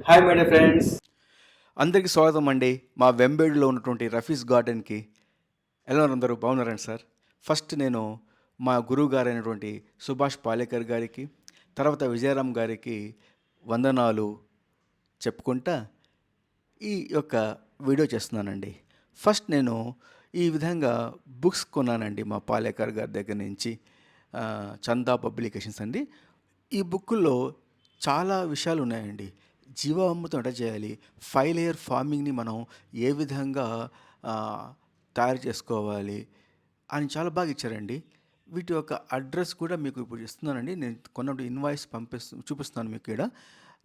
Hi my dear friends. అందరికీ స్వాగతం అండి మా వెంబేడులో ఉన్నటువంటి రఫీస్ గార్డెన్కి. ఎలా ఉన్నారు అందరూ? బాగున్నారండి సార్. ఫస్ట్ నేను మా గురువు గారైనటువంటి సుభాష్ పాలేకర్ గారికి, తర్వాత విజయరామ్ గారికి వందనాలు చెప్పుకుంటా ఈ యొక్క వీడియో చేస్తున్నానండి. ఫస్ట్ నేను ఈ విధంగా బుక్స్ కొన్నానండి మా పాలేకర్ గారి దగ్గర నుంచి, చందా పబ్లికేషన్స్ అండి. ఈ బుక్కుల్లో చాలా విషయాలు ఉన్నాయండి. జీవామృతం ఎట్లా చేయాలి, 5 లేయర్ ఫార్మింగ్ని మనం ఏ విధంగా ఆ, తయారు చేసుకోవాలి అని చాలా బాగా ఇచ్చారండి. వీటి యొక్క అడ్రస్ కూడా మీకు ఇప్పుడు ఇస్తున్నానండి. నేను కొన్నప్పుడు ఇన్వాయిస్ చూపిస్తున్నాను మీకు ఇక్కడ.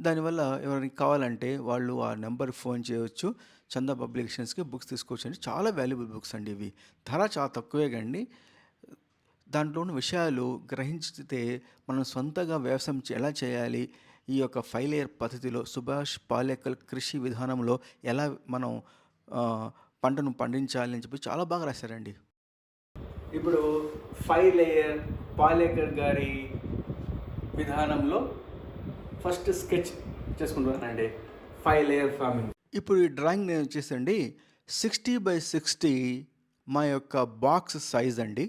దానివల్ల ఎవరికి కావాలంటే వాళ్ళు ఆ నెంబర్ ఫోన్ చేయవచ్చు. చందా పబ్లికేషన్స్కి బుక్స్ తీసుకోవచ్చు అండి. చాలా వాల్యుబుల్ బుక్స్ అండి ఇవి. ధర చాలా తక్కువే కండి. దాంట్లో ఉన్న విషయాలు గ్రహించితే మనం సొంతగా వ్యవసాయం ఎలా చేయాలి, ఈ యొక్క 5 లేయర్ పద్ధతిలో సుభాష్ పాలేకర్ కృషి విధానంలో ఎలా మనం ఆ, పంటను పండించాలి అని చెప్పి చాలా బాగా రాశారండి. ఇప్పుడు 5 లేయర్ పాలేకర్ గారి విధానంలో ఫస్ట్ స్కెచ్ చేసుకుంటున్నానండి. 5 లేయర్ ఫార్మింగ్. ఇప్పుడు ఈ డ్రాయింగ్ నేను వచ్చేసండి 60x60 మా యొక్క బాక్స్ సైజ్ అండి.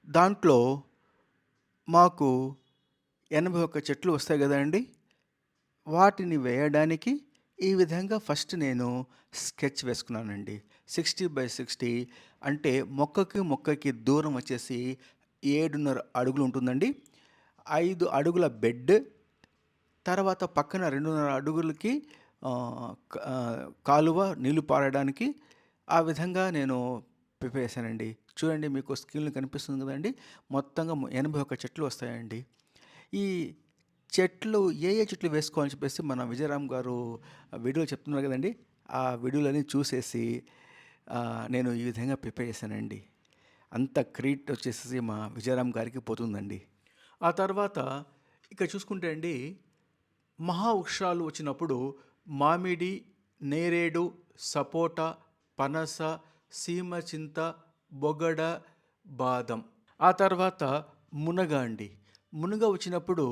దాంట్లో మాకు 81 చెట్లు వస్తాయి కదండి. వాటిని వేయడానికి ఈ విధంగా ఫస్ట్ నేను స్కెచ్ వేసుకున్నానండి. 60x60 అంటే మొక్కకి దూరం వచ్చేసి 7.5 అడుగులు ఉంటుందండి. 5 అడుగుల బెడ్, తర్వాత పక్కన 2.5 అడుగులకి కాలువ నీళ్లు పారడానికి ఆ విధంగా నేను ప్రిపేర్ చేశానండి. చూడండి, మీకు స్క్రీన్లో కనిపిస్తుంది కదండి. మొత్తంగా 81 చెట్లు వస్తాయండి. ఈ చెట్లు ఏ చెట్లు వేసుకోవాలని చెప్పేసి మన విజయరామ్ గారు వీడియోలో చెప్తున్నారు కదండి. ఆ వీడియోలన్నీ చూసేసి నేను ఈ విధంగా ప్రిపేర్ చేశానండి. అంత క్రెడిట్ వచ్చేసి మా విజయరామ్ గారికి పోతుందండి. ఆ తర్వాత ఇక్కడ చూసుకుంటే అండి, మహావృక్షాలు వచ్చినప్పుడు మామిడి, నేరేడు, సపోటా, పనస, సీమచింత, బొగడ, బాదం. ఆ తర్వాత మునగ అండి. మునగ వచ్చినప్పుడు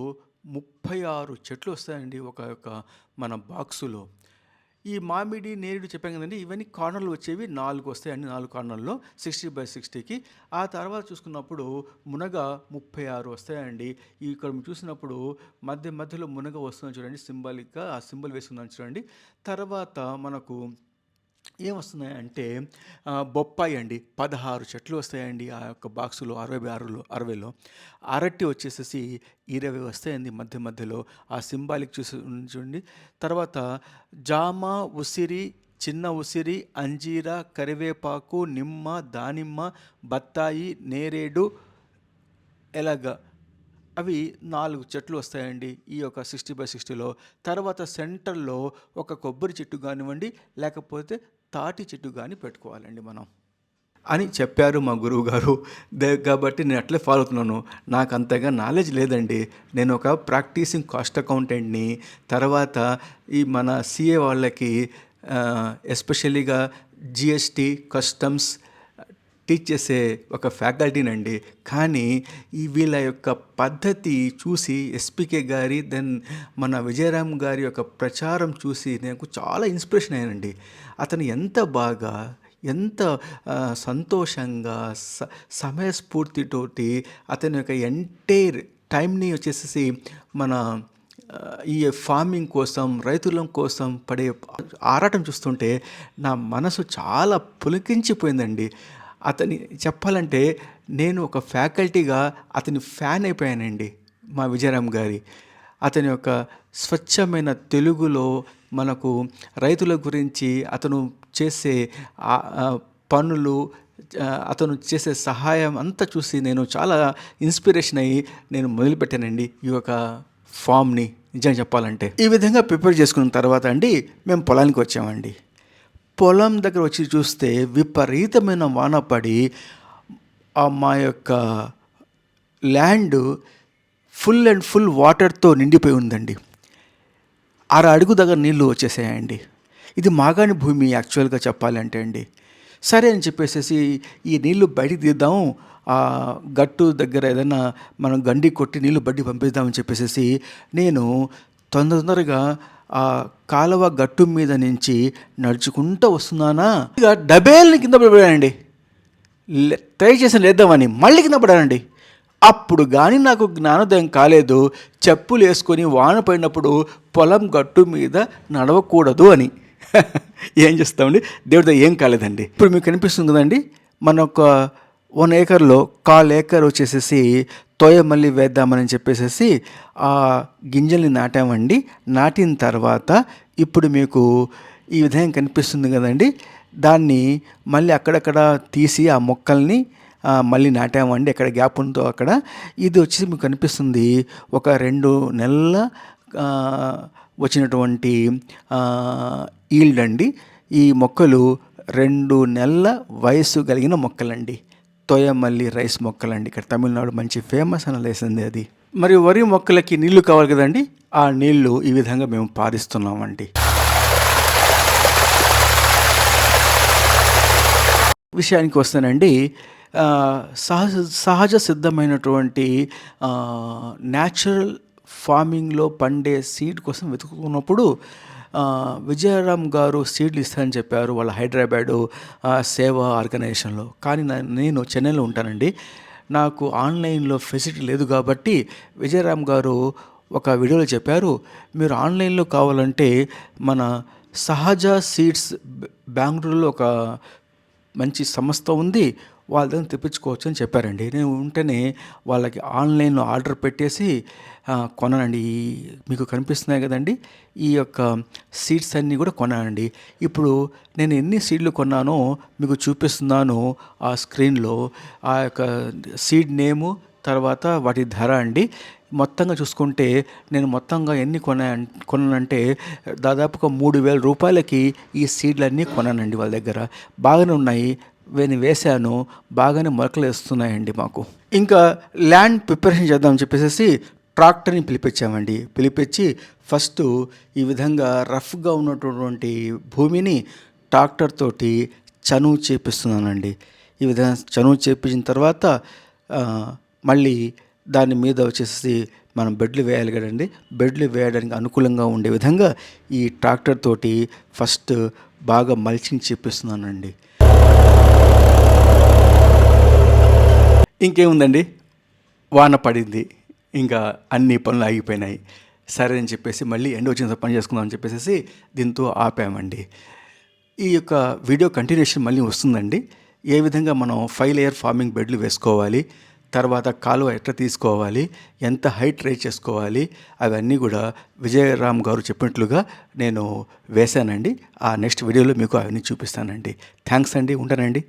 36 చెట్లు వస్తాయండి ఒక మన బాక్సులో. ఈ మామిడి, నేరేడు చెప్పాను కదండి, ఇవన్నీ కార్నర్లు వచ్చేవి 4 వస్తాయండి. 4 కార్నర్లో 60x60కి. ఆ తర్వాత చూసుకున్నప్పుడు మునగ 36 వస్తాయండి. ఇక్కడ చూసినప్పుడు మధ్యలో మునగ వస్తుంది చూడండి, సింబాలిక్గా ఆ సింబల్ వేసుకుందాం చూడండి. తర్వాత మనకు ఏమొస్తున్నాయంటే బొప్పాయి అండి, 16 చెట్లు వస్తాయండి ఆ యొక్క బాక్సులో. 60లో అరటి వచ్చేసేసి 20 వస్తాయండి మధ్యలో ఆ సింబాలిక్ చూడండి. తర్వాత జామ, ఉసిరి, చిన్న ఉసిరి, అంజీర, కరివేపాకు, నిమ్మ, దానిమ్మ, బత్తాయి, నేరేడు, ఎలాగ అవి 4 చెట్లు వస్తాయండి ఈ యొక్క 60x60లో. తర్వాత సెంటర్లో ఒక కొబ్బరి చెట్టు కానివ్వండి, లేకపోతే తాటి చెట్టు కానీ పెట్టుకోవాలండి మనం అని చెప్పారు మా గురువు గారు. కాబట్టి నేను అట్లే ఫాలో అవుతున్నాను. నాకు అంతగా నాలెడ్జ్ లేదండి. నేను ఒక ప్రాక్టీసింగ్ కాస్ట్ అకౌంటెంట్ని. తర్వాత ఈ మన సిఏ వాళ్ళకి ఎస్పెషల్లీగా జిఎస్టీ, కస్టమ్స్ టీచ్ చేసే ఒక ఫ్యాకల్టీనండి. కానీ ఈ వీళ్ళ యొక్క పద్ధతి చూసి, ఎస్పీకే గారి దెన్ మన విజయరామ్ గారి యొక్క ప్రచారం చూసి నాకు చాలా ఇన్స్పిరేషన్ అయ్యానండి. అతను ఎంత బాగా, ఎంత సంతోషంగా, సమయస్ఫూర్తితోటి అతని యొక్క ఎంటైర్ టైంని వచ్చేసేసి మన ఈ ఫార్మింగ్ కోసం, రైతుల కోసం పడే ఆరాటం చూస్తుంటే నా మనసు చాలా పులకించిపోయిందండి. అతని చెప్పాలంటే నేను ఒక ఫ్యాకల్టీగా అతని ఫ్యాన్ అయిపోయానండి మా విజయరామ్ గారి. అతని యొక్క స్వచ్ఛమైన తెలుగులో మనకు రైతుల గురించి అతను చేసే పనులు, అతను చేసే సహాయం అంతా చూసి నేను చాలా ఇన్స్పిరేషన్ అయ్యి నేను మొదలుపెట్టానండి ఈ యొక్క ఫామ్ని. నిజంగా చెప్పాలంటే ఈ విధంగా ప్రిపేర్ చేసుకున్న తర్వాత అండి మేము పొలానికి వచ్చామండి. పొలం దగ్గర వచ్చి చూస్తే విపరీతమైన వాన పడి మా యొక్క ల్యాండ్ ఫుల్ వాటర్తో నిండిపోయి ఉందండి. 6 అడుగు దగ్గర నీళ్ళు వచ్చేసాయండి. ఇది మాగాణి భూమి యాక్చువల్గా చెప్పాలంటే అండి. సరే అని చెప్పేసి ఈ నీళ్లు బయటికి తీద్దాం, ఆ గట్టు దగ్గర ఏదైనా మనం గండి కొట్టి నీళ్లు బడ్డి పంపిద్దామని చెప్పేసి నేను తొందరగా ఆ కాలువ గట్టు మీద నుంచి నడుచుకుంటూ వస్తున్నానా, ఇక డబేల్ని కింద పడిపోయానండి. ట్రై చేసి లేద్దామని మళ్ళీ కింద పడానండి. అప్పుడు కానీ నాకు జ్ఞానోదయం కాలేదు, చెప్పులు వేసుకొని వాన పడినప్పుడు పొలం గట్టు మీద నడవకూడదు అని. ఏం చేస్తామండి, దేవుడితో ఏం కాలేదండి. ఇప్పుడు మీకు కనిపిస్తుంది కదండి, మన ఒక 1 ఏకర్లో 1/4 ఏకర్ వచ్చేసేసి తోయ మళ్ళీ వేద్దామని చెప్పేసి ఆ గింజల్ని నాటామండి. నాటిన తర్వాత ఇప్పుడు మీకు ఈ విధంగా కనిపిస్తుంది కదండి, దాన్ని మళ్ళీ అక్కడక్కడ తీసి ఆ మొక్కల్ని మళ్ళీ నాటామండి. ఎక్కడ గ్యాప్ ఉందో అక్కడ. ఇది వచ్చేసి మీకు కనిపిస్తుంది ఒక 2 నెలల వచ్చినటువంటి ఈల్డ్ అండి. ఈ మొక్కలు 2 నెలల వయసు కలిగిన మొక్కలండి. తోయమల్లి రైస్ మొక్కలండి. ఇక్కడ తమిళనాడు మంచి ఫేమస్ అని లేసింది అది. మరి వరి మొక్కలకి నీళ్లు కావాలి కదండి, ఆ నీళ్లు ఈ విధంగా మేము పారిస్తున్నామండి. విషయానికి వస్తానండి, సహజ సిద్ధమైనటువంటి న్యాచురల్ ఫార్మింగ్లో పండే సీడ్ కోసం వెతుకుతున్నప్పుడు విజయరామ్ గారు సీడ్లు ఇస్తారని చెప్పారు వాళ్ళ హైదరాబాదు సేవా ఆర్గనైజేషన్లో. కానీ నేను చెన్నైలో ఉంటానండి. నాకు ఆన్లైన్లో ఫెసిలిటీ లేదు కాబట్టి విజయరామ్ గారు ఒక వీడియోలో చెప్పారు, మీరు ఆన్లైన్లో కావాలంటే మన సహజ సీడ్స్ బెంగళూరులో ఒక మంచి సంస్థ ఉంది, వాళ్ళ దగ్గర తెప్పించుకోవచ్చు అని చెప్పారండి. నేను ఉంటేనే వాళ్ళకి ఆన్లైన్లో ఆర్డర్ పెట్టేసి కొన్నానండి. మీకు కనిపిస్తున్నాయి కదండి, ఈ యొక్క సీడ్స్ అన్నీ కూడా కొన్నానండి. ఇప్పుడు నేను ఎన్ని సీడ్లు కొన్నానో మీకు చూపిస్తున్నాను ఆ స్క్రీన్లో. ఆ యొక్క సీడ్ నేము, తర్వాత వాటి ధర అండి. మొత్తంగా చూసుకుంటే నేను మొత్తంగా ఎన్ని కొన్నానంటే దాదాపుగా 3,000 రూపాయలకి ఈ సీడ్లన్నీ కొన్నానండి వాళ్ళ దగ్గర. బాగానే ఉన్నాయి, నేను వేశాను, బాగానే మొలకలు వేస్తున్నాయండి మాకు. ఇంకా ల్యాండ్ ప్రిపరేషన్ చేద్దామని చెప్పేసి ట్రాక్టర్ని పిలిపించి ఫస్ట్ ఈ విధంగా రఫ్గా ఉన్నటువంటి భూమిని ట్రాక్టర్ తోటి చనువు చేపిస్తున్నానండి. ఈ విధంగా చనువు చేపించిన తర్వాత మళ్ళీ దాని మీద వచ్చేసి మనం బెడ్లు వేయాలి కదండి. బెడ్లు వేయడానికి అనుకూలంగా ఉండే విధంగా ఈ ట్రాక్టర్ తోటి ఫస్ట్ బాగా మల్చింగ్ చేపిస్తున్నానండి. ఇంకేముందండి, వాన పడింది, ఇంకా అన్ని పనులు ఆగిపోయినాయి. సరే అని చెప్పేసి మళ్ళీ ఎండ వచ్చిన పని చేసుకుందాం అని చెప్పేసి దీంతో ఆపామండి. ఈ యొక్క వీడియో కంటిన్యూషన్ మళ్ళీ వస్తుందండి. ఏ విధంగా మనం 5 లేయర్ ఫార్మింగ్ బెడ్లు వేసుకోవాలి, తర్వాత కాలువ ఎట్లా తీసుకోవాలి, ఎంత హైట్ రేట్ చేసుకోవాలి, అవన్నీ కూడా విజయరామ్ గారు చెప్పినట్లుగా నేను వేశానండి. ఆ నెక్స్ట్ వీడియోలో మీకు అవన్నీ చూపిస్తానండి. థ్యాంక్స్ అండి, ఉంటానండి.